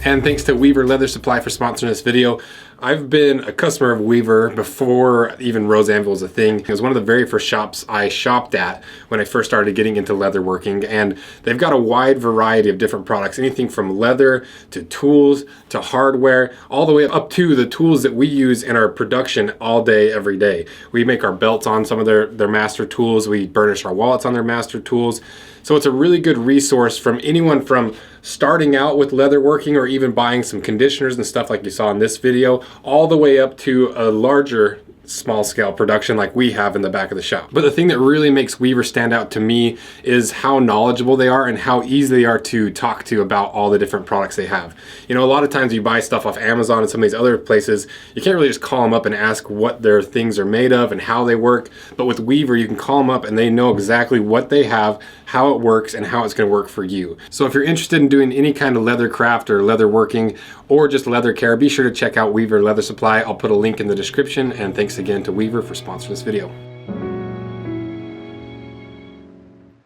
And thanks to Weaver Leather Supply for sponsoring this video. I've been a customer of Weaver before even Rose Anvil was a thing. It was one of the very first shops I shopped at when I first started getting into leather working, and they've got a wide variety of different products, anything from leather to tools to hardware, all the way up to the tools that we use in our production all day, every day. We make our belts on some of their master tools, we burnish our wallets on their master tools. So it's a really good resource from anyone from starting out with leather working or even buying some conditioners and stuff like you saw in this video, all the way up to a larger small scale production like we have in the back of the shop. But the thing that really makes Weaver stand out to me is how knowledgeable they are and how easy they are to talk to about all the different products they have. You know, a lot of times you buy stuff off Amazon and some of these other places, you can't really just call them up and ask what their things are made of and how they work. But with Weaver, you can call them up and they know exactly what they have, how it works, and how it's going to work for you. So if you're interested in doing any kind of leather craft or leather working or just leather care, be sure to check out Weaver Leather Supply. I'll put a link in the description, and thanks again to Weaver for sponsoring this video.